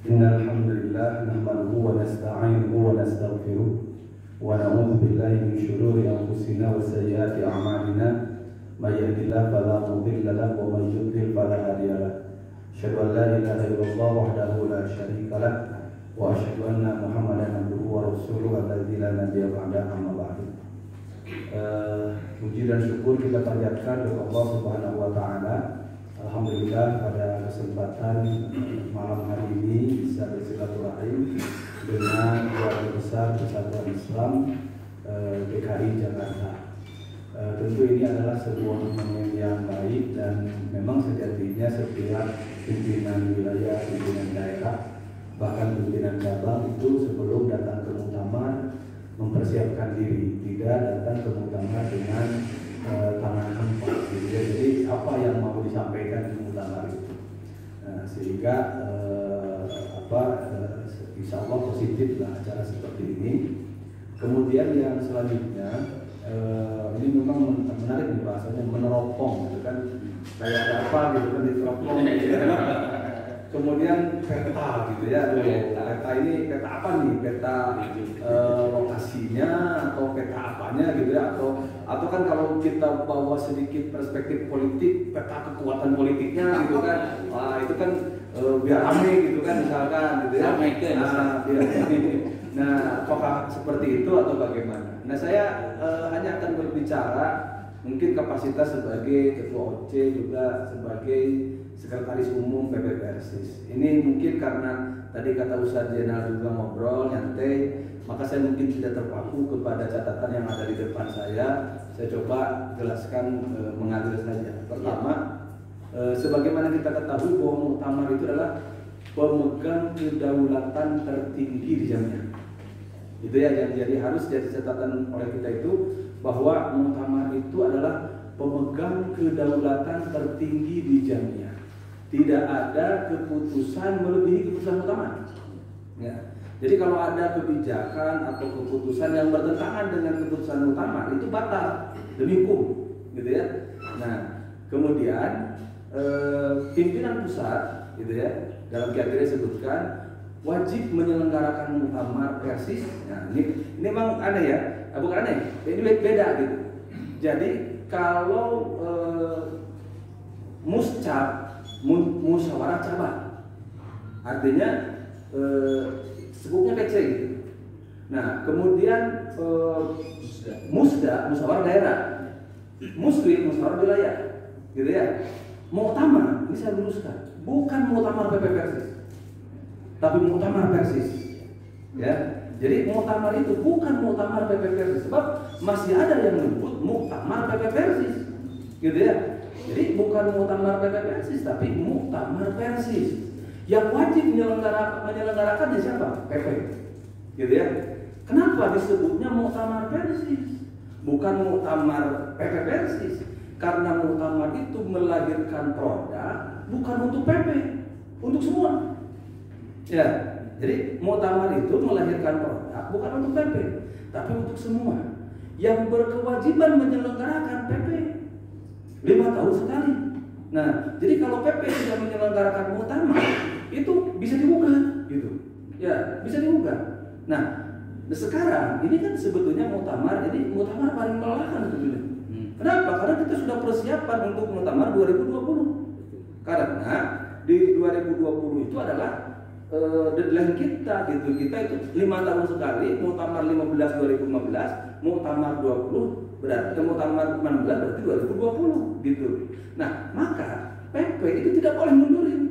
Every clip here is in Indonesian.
Innal hamdalillah nahmaduhu wa nasta'inuhu wa nastaghfiruh wa na'udzu billahi min shururi anfusina wa sayyiati a'malina may yahdihillahu fala mudilla lahu wa may yudlil fala hadiya lahu. Asyhadu an la ilaha illallah wahdahu la syarika lah wa asyhadu anna Muhammadan abduhu wa rasuluhu alladzi la nabiyya ba'dahu amma ba'du. Puji dan syukur kita panjatkan kepada Allah Subhanahu wa taala. Alhamdulillah pada kesempatan malam hari ini bisa bersilaturahim dengan keluarga besar Persatuan Islam DKI Jakarta. Tentu ini adalah sebuah momen yang baik dan memang sejatinya setiap pimpinan wilayah, pimpinan daerah, bahkan pimpinan cabang itu sebelum datang ke muktamar mempersiapkan diri, tidak datang ke muktamar dengan tangan hampa. Jadi apa yang mau disampaikan di muktamar itu, sehingga insya Allah positif lah acara seperti ini. Kemudian yang selanjutnya ini memang menarik nih bahasanya, meneropong gitu kan, kayak ada apa gitu kan diteropong gitu. Kemudian peta gitu ya, peta ini peta apa nih, peta lokasinya atau peta apanya gitu ya, atau kan kalau kita bawa sedikit perspektif politik, peta kekuatan politiknya gitu kan, itu kan biar rame gitu kan misalkan gitu ya. Nah, apakah seperti itu atau bagaimana? Nah, saya hanya akan berbicara mungkin kapasitas sebagai ketua OC, juga sebagai sekretaris umum PP Persis. Ini mungkin karena tadi kata Ustadz Jenal juga ngobrol nyantai, maka saya mungkin tidak terpaku kepada catatan yang ada di depan saya. Saya coba jelaskan mengalir saja. Pertama, sebagaimana kita ketahui bahwa muktamar itu adalah pemegang kedaulatan tertinggi di Jamnya. Itu ya, jadi harus jadi catatan oleh kita itu bahwa muktamar itu adalah pemegang kedaulatan tertinggi di Jamnya. Tidak ada keputusan melebihi keputusan muktamar. Ya. Jadi kalau ada kebijakan atau keputusan yang bertentangan dengan keputusan muktamar itu batal demi hukum, gitu ya. Nah, kemudian pimpinan pusat, gitu ya, dalam kiat-kiat disebutkan wajib menyelenggarakan muktamar Persis. Nah, ini memang ada ya, bukan aneh, ini beda gitu. Jadi kalau musyawarah cabang, artinya sebutnya PC gitu. Nah, kemudian musyawarah daerah, musyawarah wilayah, gitu ya. Muktamar, ini saya luruskan, bukan muktamar PP Persis, tapi muktamar Persis, ya. Jadi muktamar itu bukan muktamar PP Persis, sebab masih ada yang menyebut muktamar PP Persis, gitu ya. Jadi bukan muktamar PP Persis, tapi muktamar Persis. Yang wajib menyelenggarakan siapa? PP, gitu ya. Kenapa disebutnya muktamar Persis, bukan muktamar PP Persis? Karena muktamar itu melahirkan produk bukan untuk PP, untuk semua. Ya, jadi muktamar itu melahirkan produk bukan untuk PP, tapi untuk semua yang berkewajiban menyelenggarakan PP 5 tahun sekali. Nah, jadi kalau PP tidak menyelenggarakan muktamar itu bisa digugat, gitu. Ya, bisa digugat. Nah, sekarang ini kan sebetulnya muktamar, jadi muktamar paling melelahkan sebetulnya. Kenapa? Karena kita sudah persiapan untuk muktamar 2020. Karena di 2020 itu adalah deadline kita, gitu. Kita itu 5 tahun sekali, muktamar 15 2015, muktamar 20 berarti muktamar 16 berarti 2020, gitu. Nah, maka PP itu tidak boleh mundurin,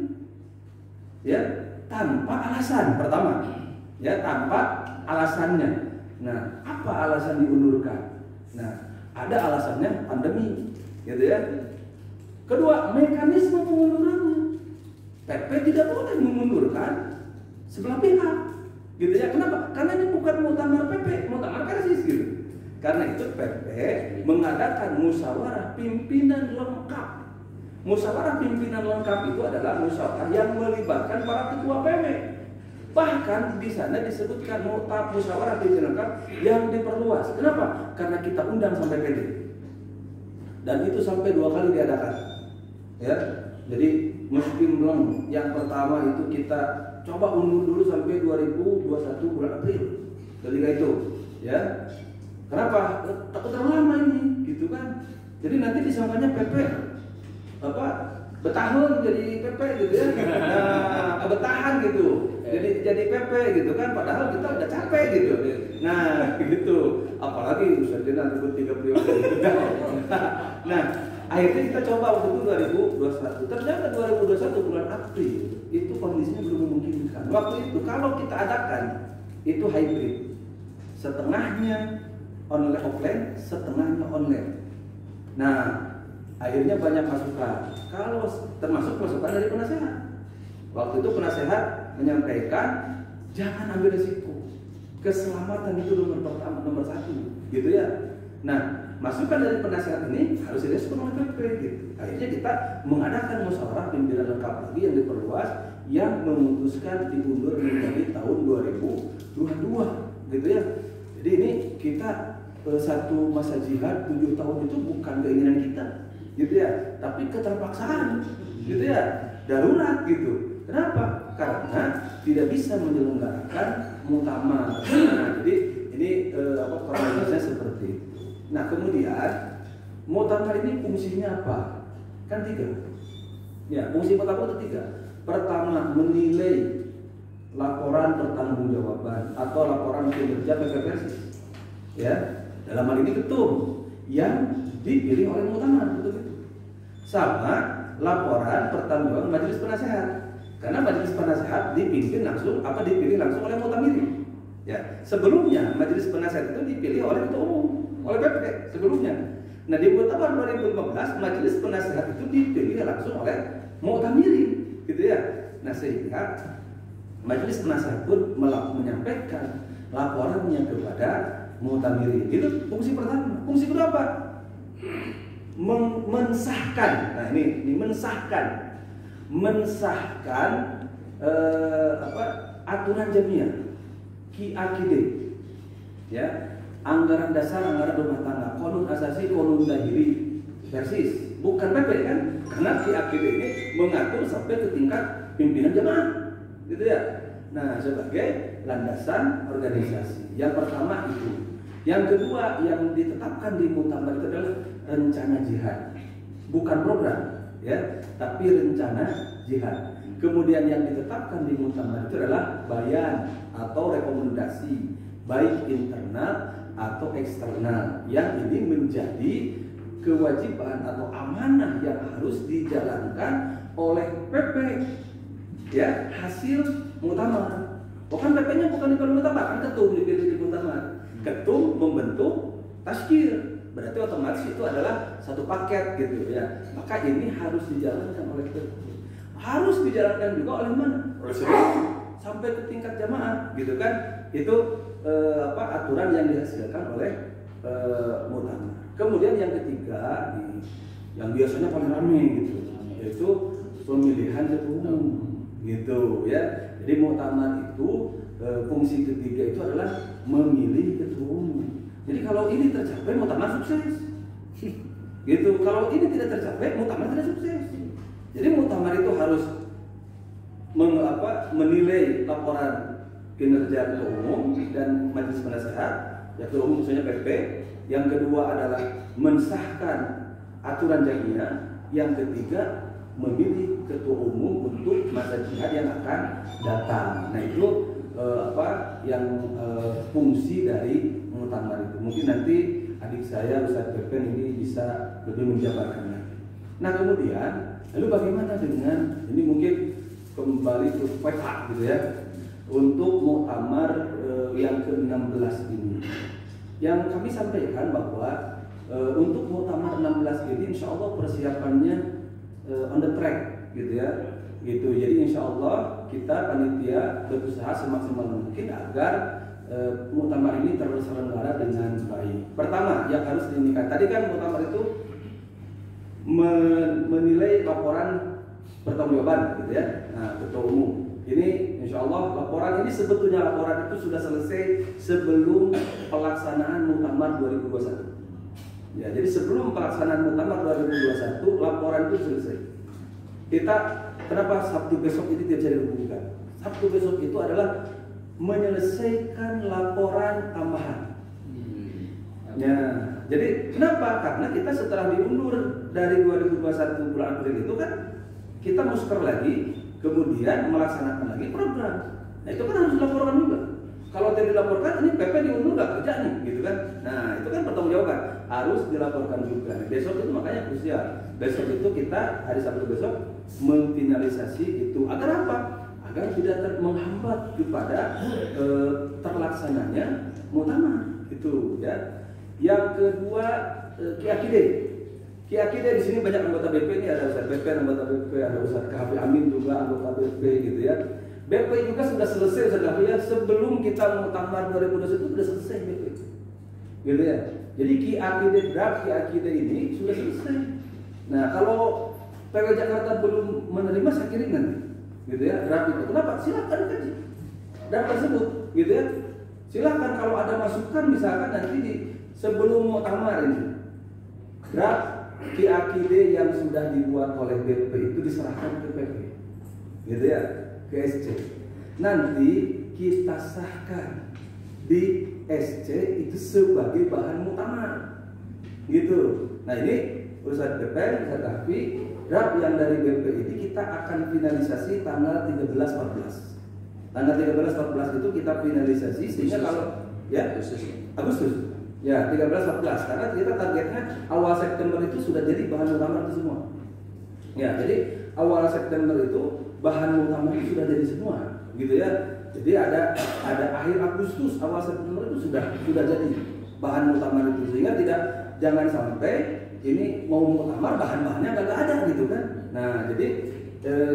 ya, tanpa alasan. Pertama, ya, tanpa alasannya. Nah, apa alasan diundurkan? Nah, ada alasannya pandemi, gitu ya. Kedua, mekanisme pengundurannya. PP tidak boleh memundurkan sebelah pihak, gitu ya. Kenapa? Karena ini bukan muktamar PP, muktamar Persis, gitu. Karena itu PP mengadakan musyawarah pimpinan lengkap. Musyawarah pimpinan lengkap itu adalah musyawarah yang melibatkan para ketua PP. Bahkan di sana disebutkan musyawarah pimpinan lengkap yang diperluas. Kenapa? Karena kita undang sampai PD. Dan itu sampai 2 kali diadakan. Ya. Jadi Muslim yang pertama itu kita coba undur dulu sampai 2021 bulan April. Ketika itu, ya. Kenapa? Takut terlalu lama ini, gitu kan? Jadi nanti disangkanya PP apa? Betahun jadi PP gitu ya. Nah, betahan gitu. Jadi PP gitu kan, padahal kita udah capek gitu. Nah, gitu. Apalagi misalnya nanti 3 periode. Nah, akhirnya kita coba waktu itu 2021. Ternyata 2021 bulan April itu kondisinya belum memungkinkan. Waktu itu kalau kita adakan itu hybrid. Setengahnya online offline, setengahnya online. Nah, akhirnya banyak masukan. Kalau termasuk masukan dari penasehat. Waktu itu penasehat menyampaikan jangan ambil risiko. Keselamatan itu nomor pertama, nomor 1, gitu ya. Nah, masukan dari penasehat ini harus direspon oleh PP gitu. Akhirnya kita mengadakan musyawarah pimpinan lengkap lagi yang diperluas yang memutuskan diundur menjadi tahun 2022 gitu ya. Jadi ini kita satu masa jihad 7 tahun itu bukan keinginan kita gitu ya, tapi keterpaksaan gitu ya, darurat gitu. Kenapa? Karena tidak bisa menyelenggarakan muktamar. Nah, jadi ini kronologisnya seperti itu. Nah, kemudian muktamar ini fungsinya apa? Kan 3. Ya, fungsi muktamar itu 3. Pertama, menilai laporan pertanggungjawaban atau laporan kinerja PPPRSIS. Ya, dalam hal ini ketum yang dipilih oleh muktamar, betul. Sama laporan pertanggungjawaban majelis penasehat. Karena majelis penasehat dipilih langsung oleh muktamiri. Ya, sebelumnya majelis penasehat itu dipilih oleh ketua umum, oleh PP sebelumnya. Nah, di muktamar 2015 majelis penasehat itu dipilih langsung oleh muktamiri, gitu ya. Nah, sehingga majelis penasehat pun menyampaikan laporannya kepada muktamiri. Itu fungsi pertama. Fungsi kedua apa? Mensahkan. Nah, ini mensahkan aturan jamiah QAQD, ya, anggaran dasar, anggaran rumah tangga, qonun asasi, qonun dahiri persis, bukan PP kan? Karena QAQD ini mengatur sampai ke tingkat pimpinan jamaah, gitu ya. Nah, sebagai landasan organisasi. Yang pertama itu. Yang kedua yang ditetapkan di muktamar itu adalah rencana jihad, bukan program, ya, tapi rencana jihad. Kemudian yang ditetapkan di muktamar itu adalah bayan atau rekomendasi baik internal atau eksternal yang ini menjadi kewajiban atau amanah yang harus dijalankan oleh PP, ya, hasil muktamar. Bukan PP-nya bukan dipilih muktamar, kan ketum dipilih di muktamar. Ketum membentuk taskir, berarti otomatis itu adalah satu paket gitu ya. Maka ini harus dijalankan oleh ketum, harus dijalankan juga oleh mana? Oleh seluruh sampai ke tingkat jamaah, gitu kan? Itu aturan yang dihasilkan oleh muktamar. Kemudian yang ketiga, yang biasanya paling ramai gitu, yaitu pemilihan ketua umum, gitu ya. Jadi muktamar itu fungsi ketiga itu adalah memilih ketua umum. Jadi kalau ini tercapai, muktamar sukses. Gitu. Kalau ini tidak tercapai, muktamar tidak sukses. Jadi muktamar itu harus menilai laporan kinerja ketua umum dan majelis penasehat, ya, ketua umum misalnya PP. Yang kedua adalah mensahkan aturan jamiah. Yang ketiga memilih ketua umum untuk masa jihad yang akan datang. Nah, itu fungsi dari muktamar itu. Mungkin nanti adik saya Ustaz Pepen ini bisa lebih menjabarkannya. Nah, kemudian lalu bagaimana dengan ini, mungkin kembali ke peta gitu ya, untuk muktamar yang ke-16 ini. Yang kami sampaikan bahwa untuk muktamar 16 ini insya Allah persiapannya on the track gitu ya. Gitu. Jadi insya Allah kita panitia berusaha semaksimal mungkin agar muktamar ini terselenggara dengan baik. Pertama yang harus diinginkan, tadi kan muktamar itu menilai laporan pertanggungjawaban gitu ya. Nah, ketua umum ini insya Allah laporan ini sebetulnya laporan itu sudah selesai sebelum pelaksanaan muktamar 2021. Ya, jadi sebelum pelaksanaan muktamar 2021 laporan itu selesai. Kita kenapa Sabtu besok ini tidak bisa dihubungkan? Sabtu besok itu adalah menyelesaikan laporan tambahan. Ya, jadi kenapa? Karena kita setelah diundur dari 2021 bulan April itu kan kita musker lagi, kemudian melaksanakan lagi program. Nah itu kan harus dilaporkan juga. Kalau tidak dilaporkan, ini PP diundur nggak kerja nih, gitu kan? Nah itu kan pertanggungjawaban, harus dilaporkan juga. Besok itu makanya krusial. Besok itu kita hari Sabtu besok memfinalisasi itu agar apa? Agar tidak menghambat kepada terlaksananya muktamar itu ya. Yang kedua Kiakide. Kiakide di sini banyak anggota BP, ini ada Ustaz BP, anggota BP, ada Ustaz KHP Amin juga anggota BP gitu ya. BP juga sudah selesai Ustaz KHP ya, sebelum kita muktamar 2021 itu sudah selesai BP. Gitu ya. Jadi Kiakide draft Kiakide ini sudah selesai. Nah, kalau PW Jakarta belum menerima saya kirim nanti. Gitu ya, draft itu. Kenapa? Silakan kaji draft tersebut, gitu ya. Silakan kalau ada masukan misalkan nanti di sebelum muktamar ini draft Kiakide yang sudah dibuat oleh BP itu diserahkan ke PP, gitu ya, ke SC. Nanti kita sahkan di SC itu sebagai bahan muktamar, gitu. Nah ini urusan BP, urusan KAFI, draft yang dari BP ini kita akan finalisasi tanggal 13-14. Tanggal 13-14 itu kita finalisasi sehingga kalau ya Agustus. Ya, 13-14 karena kita targetnya awal September itu sudah jadi bahan muktamar itu semua. Ya, jadi awal September itu bahan muktamar itu sudah jadi semua, gitu ya. Jadi ada akhir Agustus, awal September itu sudah jadi bahan muktamar itu sehingga jangan sampai ini mau muktamar bahan-bahannya nggak ada gitu kan. Nah, jadi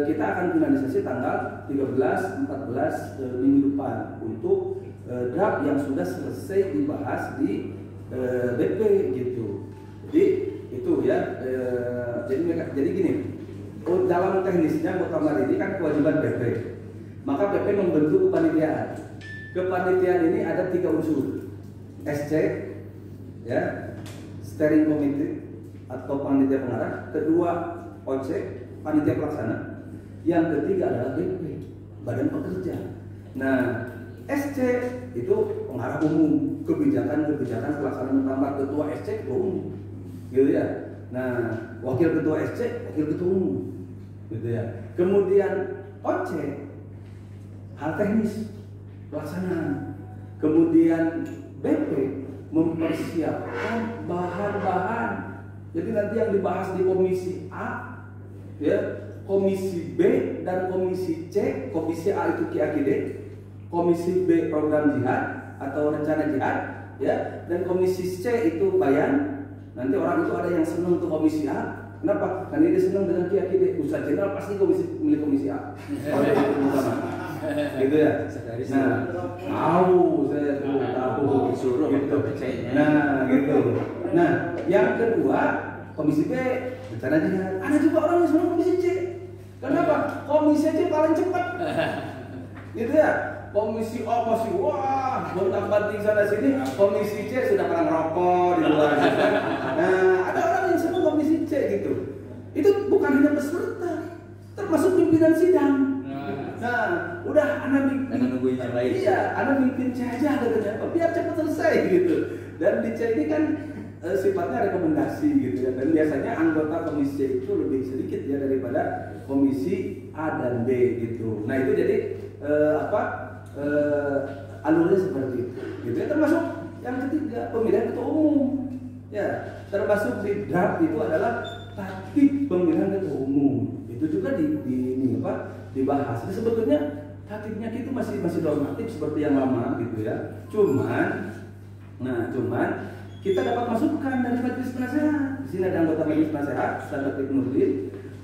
kita akan finalisasi tanggal 13-14 minggu depan untuk draft yang sudah selesai dibahas di BP gitu. Jadi itu ya. Jadi gini, dalam teknisnya muktamar ini kan kewajiban BP. Maka BP membentuk kepanitiaan. Kepanitiaan ini ada 3 unsur: SC, ya, steering committee atau panitia pengarah. Kedua OC, panitia pelaksana. Yang ketiga adalah BP, badan pekerja. Nah, SC itu pengarah umum, kebijakan pelaksanaan muktamar, ketua SC ketua umum, gitu ya. Nah, wakil ketua SC wakil ketua umum, gitu ya. Kemudian OC hal teknis pelaksanaan. Kemudian BP mempersiapkan bahan-bahan. Jadi nanti yang dibahas di komisi A, ya, komisi B dan komisi C. Komisi A itu Kiakide, komisi B program jihad atau rencana jihad, ya, dan komisi C itu bayan. Nanti orang itu ada yang senang ke komisi A. Kenapa? Karena dia senang dengan Kiakide. Ustaz Jenderal pasti milik komisi A. Gitu ya. Nah, tahu saya tahu disuruh gitu. Nah, gitu. Nah, yang kedua komisi B rencana jihad. Ada juga orang yang senang komisi C. Kenapa? Komisi C paling cepat. Gitu ya. Komisi A masih wah gonta-ganti sana sini. Komisi C sudah pernah ngerokok di luar gitu kan. Nah, ada orang yang senang komisi C gitu. Itu bukan hanya peserta, termasuk pimpinan sidang. Nah, udah anak nungguin yang lain. Iya, anak mimpin C aja katanya, biar cepat selesai gitu. Dan di C ini kan sifatnya rekomendasi gitu ya. Dan biasanya anggota komisi C itu lebih sedikit ya daripada komisi A dan B gitu. Nah, itu jadi alurnya seperti itu. Gitu ya. Termasuk yang ketiga pemilihan ketua umum. Ya, termasuk di draft itu adalah tatib pemilihan ketua umum. Itu juga dibahas. Jadi sebetulnya tatibnya itu masih normatif seperti yang lama gitu ya. Cuman kita dapat masukan dari majelis penasehat. Di sini ada anggota majelis penasehat, Ustaz Latif Nurdin.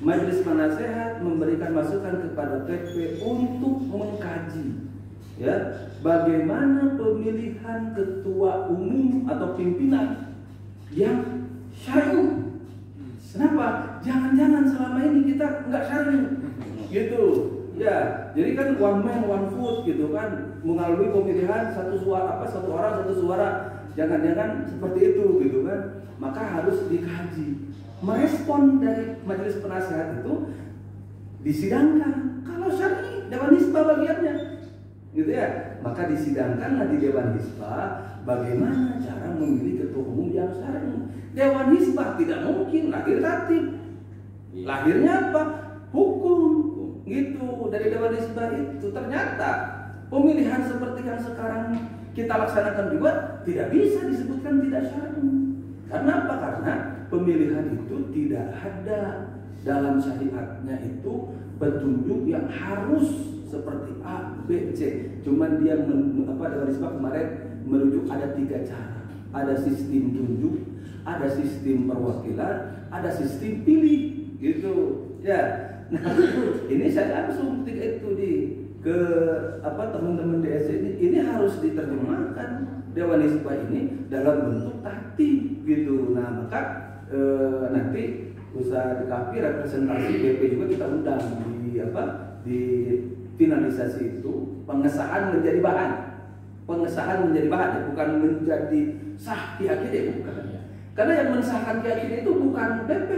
Majelis penasehat memberikan masukan kepada PP untuk mengkaji, ya, bagaimana pemilihan ketua umum atau pimpinan yang syar'i. Kenapa? Jangan-jangan selama ini kita nggak syar'i, gitu. Ya, jadi kan one man one vote gitu kan, melalui pemilihan satu orang satu suara. Jangan-jangan seperti itu gitu kan. Maka harus dikaji. Merespon dari majelis penasehat itu disidangkan. Kalau syar'i Dewan Hizbah bagiannya, gitu ya. Maka disidangkanlah di Dewan Hizbah bagaimana cara memilih ketua umum yang syar'i. Dewan Hizbah tidak mungkin lahir tatib. Lahirnya apa? Hukum, gitu. Dari Dewan Hizbah itu ternyata pemilihan seperti yang sekarang kita laksanakan juga tidak bisa disebutkan tidak syar'i. Karena apa? Karena pemilihan itu tidak ada dalam syariatnya itu petunjuk yang harus seperti A, B, C. Cuman dia Dewan Hizbah kemarin merujuk ada 3 cara. Ada sistem tunjuk, ada sistem perwakilan, ada sistem pilih, gitu. Ya. Nah, ini saya langsung ketika itu ke teman-teman DSC ini harus diterjemahkan Dewan Hizbah ini dalam bentuk tatib, gitu. Nah, maka nanti usaha DKP representasi BP juga kita undang di finalisasi itu pengesahan menjadi bahan, ya, bukan menjadi sah keyakinan, bukan. Karena yang mensahkan keyakinan itu bukan BP,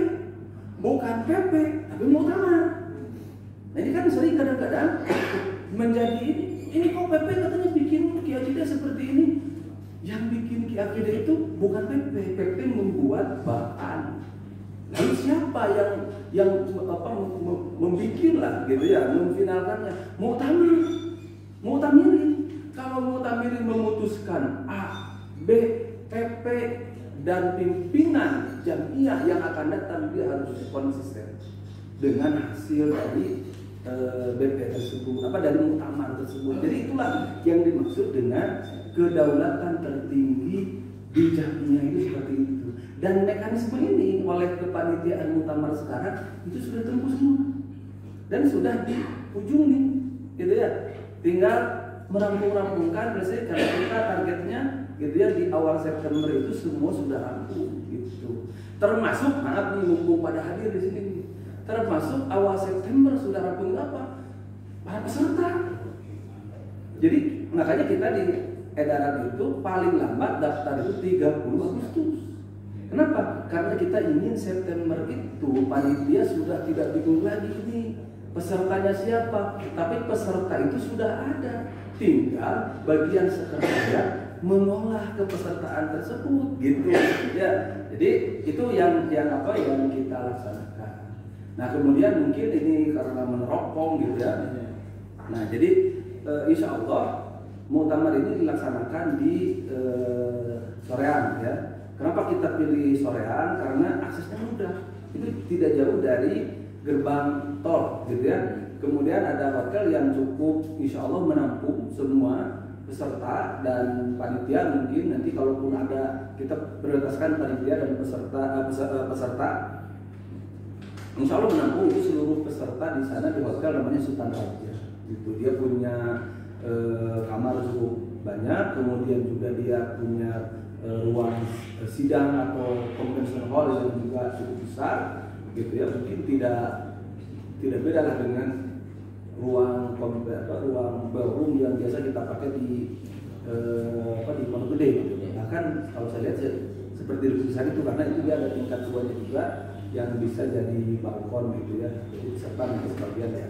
tapi muktamar. Nah, ini kan sering kadang-kadang menjadi ini kok PP katanya bikin keyakinan seperti ini. Yang bikin keyakinan itu bukan PP membuat bahan. Lalu siapa yang membikin lah, gitu ya, memfinalkannya? Mu'tamirin. Kalau mu'tamirin memutuskan A, B, PP dan pimpinan jamiah yang akan datang, dia harus konsisten dengan hasil dari BP tersebut, dari muktamar tersebut. Jadi itulah yang dimaksud dengan kedaulatan tertinggi di jamiah itu seperti itu. Dan mekanisme ini oleh kepanitiaan muktamar sekarang itu sudah tempuh semua dan sudah di ujung nih, gitu ya. Tinggal merampungkan biasanya karena kita targetnya, gitu ya, di awal September itu semua sudah rampung, gitu. Termasuk maaf nih, mumpung pada hadir di sini, termasuk awal September sudah rampung apa? Para peserta. Jadi makanya kita di edaran itu paling lambat daftar itu 30 Agustus. Kenapa? Karena kita ingin September itu panitia sudah tidak bingung lagi ini pesertanya siapa, tapi peserta itu sudah ada. Tinggal bagian sekretariat mengolah kepesertaan tersebut, gitu ya. Jadi itu yang kita laksanakan. Nah, kemudian mungkin ini karena meneropong, gitu ya. Nah, jadi insya Allah muktamar ini dilaksanakan di sorean, ya. Kenapa kita pilih sorean? Karena aksesnya mudah. Itu tidak jauh dari gerbang tol, gitu ya. Kemudian ada hotel yang cukup insya Allah menampung semua peserta dan panitia. Mungkin nanti kalaupun ada, kita prioritaskan panitia dan peserta insya Allah menampung itu seluruh peserta di sana di hotel namanya Sultan Raja. Gitu. Dia punya kamar cukup banyak, kemudian juga dia punya ruang sidang atau convention hall yang juga cukup besar, gitu ya. Mungkin tidak beda lah dengan ruang ballroom yang biasa kita pakai di Pondok Gede, gitu. Bahkan kalau saya lihat seperti lukisan itu, karena itu dia ada tingkat 2-nya juga yang bisa jadi balkon, gitu ya. Jadi serta nanti sebagian, ya.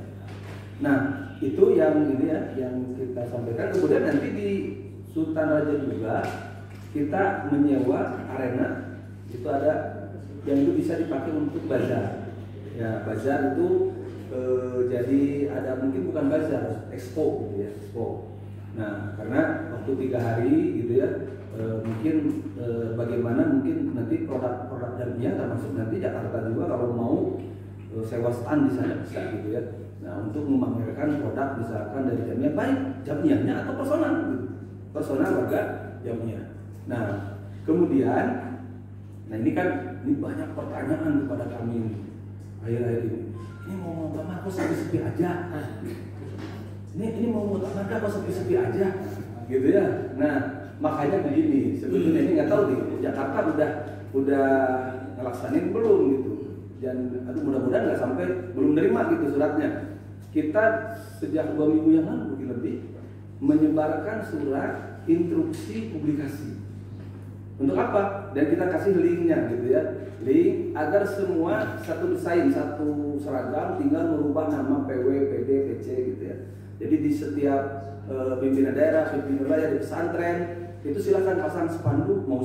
Nah, itu yang ini ya, yang kita sampaikan. Kemudian nanti di Sultan Raja juga kita menyewa arena, itu ada yang itu bisa dipakai untuk bazar. Ya, bazar itu jadi ada, mungkin bukan bazar, expo, gitu ya, expo. Nah, karena waktu 3 hari, gitu ya, mungkin bagaimana mungkin nanti produk-produk jamiah, termasuk nanti Jakarta juga kalau mau sewa stand di sana bisa, gitu ya. Nah, untuk memamerkan produk misalkan dari jamiah, baik jamiahnya atau personal, gitu. Personal warga jamiah. Nah, kemudian, ini banyak pertanyaan kepada kami akhir-akhir ini. Ini mau muktamar kok sepi-sepi aja? Ini mau muktamar kok sepi-sepi aja? Gitu ya. Nah, makanya begini. Sebetulnya ini nggak tahu nih, Jakarta udah ngelaksanain belum, gitu. Dan mudah-mudahan nggak sampai belum nerima, gitu, suratnya. Kita sejak 2 minggu yang lalu lebih menyebarkan surat instruksi publikasi Untuk apa? Dan kita kasih linknya gitu ya, link agar semua satu desain, satu seragam, tinggal merubah nama PW, PD, PC gitu ya. Jadi di setiap pimpinan daerah, pimpinan wilayah di pesantren itu silakan pasang spanduk, mau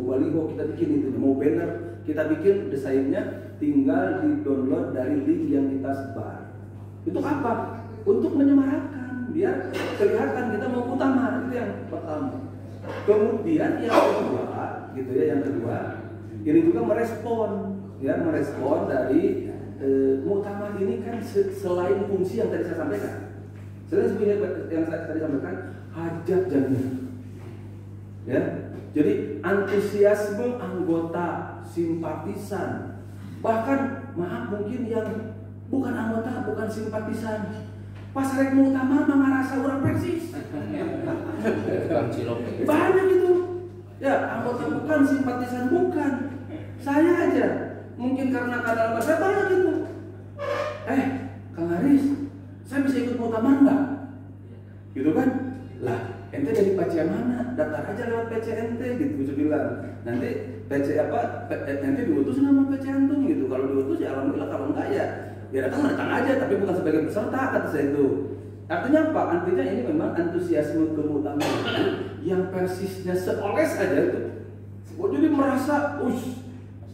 baliho kita bikin itu, mau banner kita bikin desainnya, tinggal di download dari link yang kita sebar. Itu apa? Untuk menyemarakkan, biar kelihatan kita mau muktamar, itu yang pertama. Kemudian yang kedua, gitu ya, yang kedua, ini juga merespon dari muktamar ini kan selain fungsi yang tadi saya sampaikan, yang saya tadi sampaikan, hajat jamiah, ya. Jadi antusiasme anggota, simpatisan, bahkan maaf mungkin yang bukan anggota, bukan simpatisan, pas rek muktamar mah ngarasa orang Persis. Banyak itu. Ya, anggota bukan, simpatisan bukan. Saya aja. Mungkin karena kadal bahasa banyak itu. Kang Haris, saya bisa ikut muktamar enggak? Gitu kan? Lah, ente dari PC mana? Daftar aja lewat PC ente gitu bisa bilang. Nanti PC ente diutus nama PC antum gitu. Kalau diutus ya alhamdulillah, kalau enggak ya datang aja, tapi bukan sebagai peserta, kata saya itu. Artinya apa? Artinya ini memang antusiasme keutamaan yang persisnya seoles aja itu. Jadi merasa,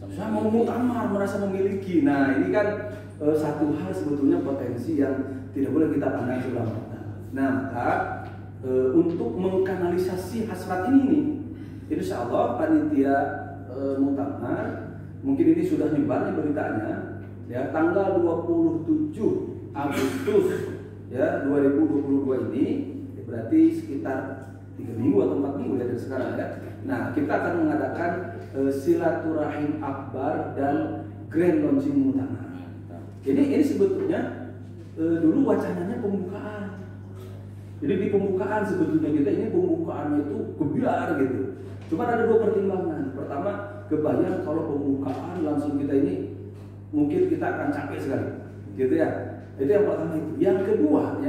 saya mau muktamar, merasa memiliki. Nah ini kan satu hal sebetulnya potensi yang tidak boleh kita pandang sebelah mata. Nah maka untuk mengkanalisasi hasrat ini nih, insya Allah panitia muktamar, mungkin ini sudah nyebar nih beritanya. Ya, tanggal 27 Agustus ya 2022 ini berarti sekitar 3 minggu atau 4 minggu ya dari sekarang ya. Nah, kita akan mengadakan silaturahim akbar dan grand launching muktamar. Ini sebetulnya dulu wacananya pembukaan. Jadi di pembukaan sebetulnya kita ini pembukaannya itu gebiar gitu. Cuma ada dua pertimbangan. Pertama, kebayang kalau pembukaan langsung kita ini mungkin kita akan capek sekali, gitu ya. Itu yang pertama itu. Yang kedua,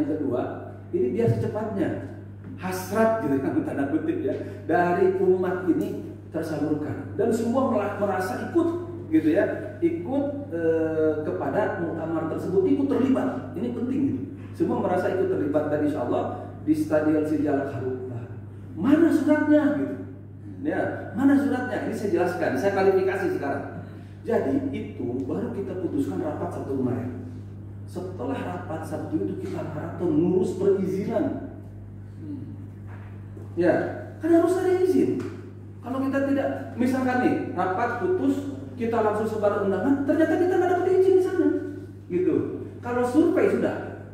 ini biar secepatnya hasrat gitu kan, tanda kutip ya, dari umat ini tersalurkan dan semua merasa ikut, gitu ya, ikut kepada muktamar tersebut, ikut terlibat. Ini penting gitu. Semua merasa ikut terlibat dan insya Allah di Stadion Sijalak Harupa. Mana suratnya gitu? Ya, mana suratnya? Ini saya jelaskan, saya klarifikasi sekarang. Jadi itu baru kita putuskan rapat Sabtu kemarin. Setelah rapat Sabtu itu kita maraton ngurus perizinan. Ya, kan harus ada izin. Kalau kita tidak, misalkan nih rapat putus, kita langsung sebar undangan, ternyata kita nggak dapat izin di sana, gitu. Kalau survei sudah,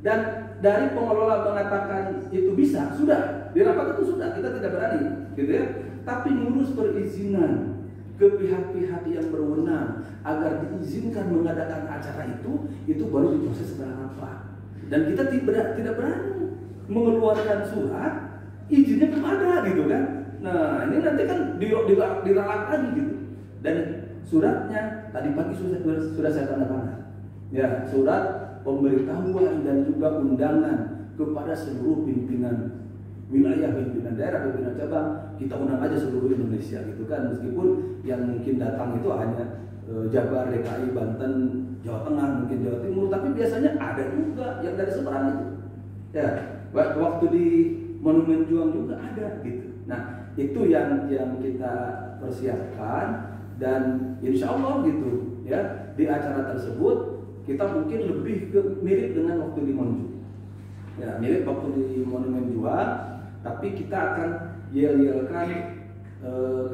dan dari pengelola mengatakan itu bisa, sudah di rapat itu sudah, kita tidak berani, gitu ya. Tapi ngurus perizinan ke pihak-pihak yang berwenang agar diizinkan mengadakan acara itu baru diproses setelah rapat. Dan kita tidak berani mengeluarkan surat, izinnya belum ada gitu kan. Nah ini nanti kan diralat lagi gitu. Dan suratnya tadi pagi sudah saya tanda tangan. Ya, surat pemberitahuan dan juga undangan kepada seluruh pimpinan wilayah, pimpinan daerah, pimpinan cabang, kita undang aja seluruh Indonesia gitu kan, meskipun yang mungkin datang itu hanya Jabar, DKI, Banten, Jawa Tengah, mungkin Jawa Timur, tapi biasanya ada juga yang dari seberang itu. Ya, waktu di Monumen Juang juga ada gitu. Nah, itu yang kita persiapkan dan insya Allah gitu ya, di acara tersebut kita mungkin lebih mirip dengan waktu di Monumen. Ya, mirip waktu di Monumen Juang. Tapi kita akan yel-yelkan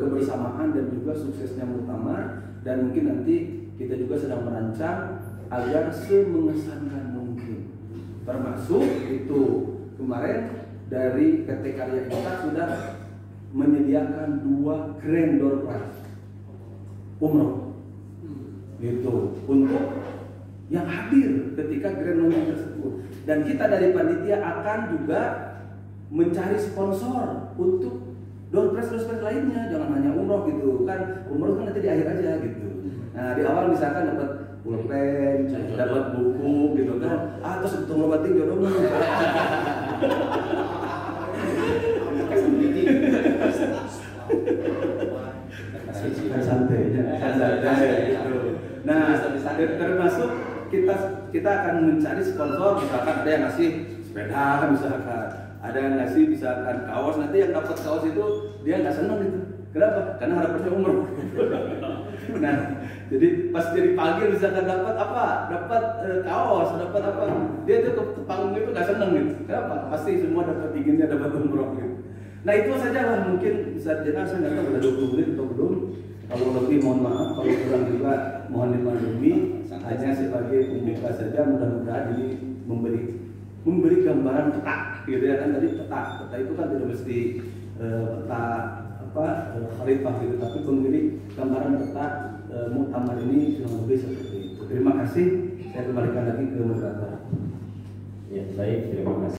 kebersamaan dan juga suksesnya muktamar, dan mungkin nanti kita juga sedang merancang agar semengesankan mungkin. Termasuk itu kemarin dari PT Karya Insaf sudah menyediakan 2 grand door prize umroh gitu untuk yang hadir ketika grand launching tersebut. Dan kita dari panitia akan juga mencari sponsor untuk door prize lainnya, jangan hanya umroh gitu kan. Umroh kan nanti di akhir aja gitu. Nah di awal misalkan dapat pulpen, dapat buku gitu kan, terus untuk ngobatin jodohmu. akan mencari sponsor, misalkan ada yang ngasih sepeda, misalkan ada yang ngasih misalkan kaos, nanti yang dapat kaos itu dia nggak senang gitu. Kenapa? Karena harapannya umroh. Nah, jadi pas jadi panggil misalkan dapat apa? Dapat kaos, dapat apa? Dia tuh ke panggung itu nggak senang gitu. Kenapa? Pasti semua dapat inginnya dapat umroh gitu. Nah itu saja lah, mungkin bisa jadi saya nggak tahu udah 20 menit atau belum. Kalau lebih mohon maaf, kalau kurang juga mohon dimaklumi. Hanya sebagai pembuka saja, mudah-mudahan ini memberi gambaran peta, gitu ya kan tadi peta itu kan tidak mesti peta khalifah gitu, tapi memberi gambaran peta muktamar ini kurang lebih seperti itu. Terima kasih. Saya kembalikan lagi ke moderator. Ya baik, terima kasih.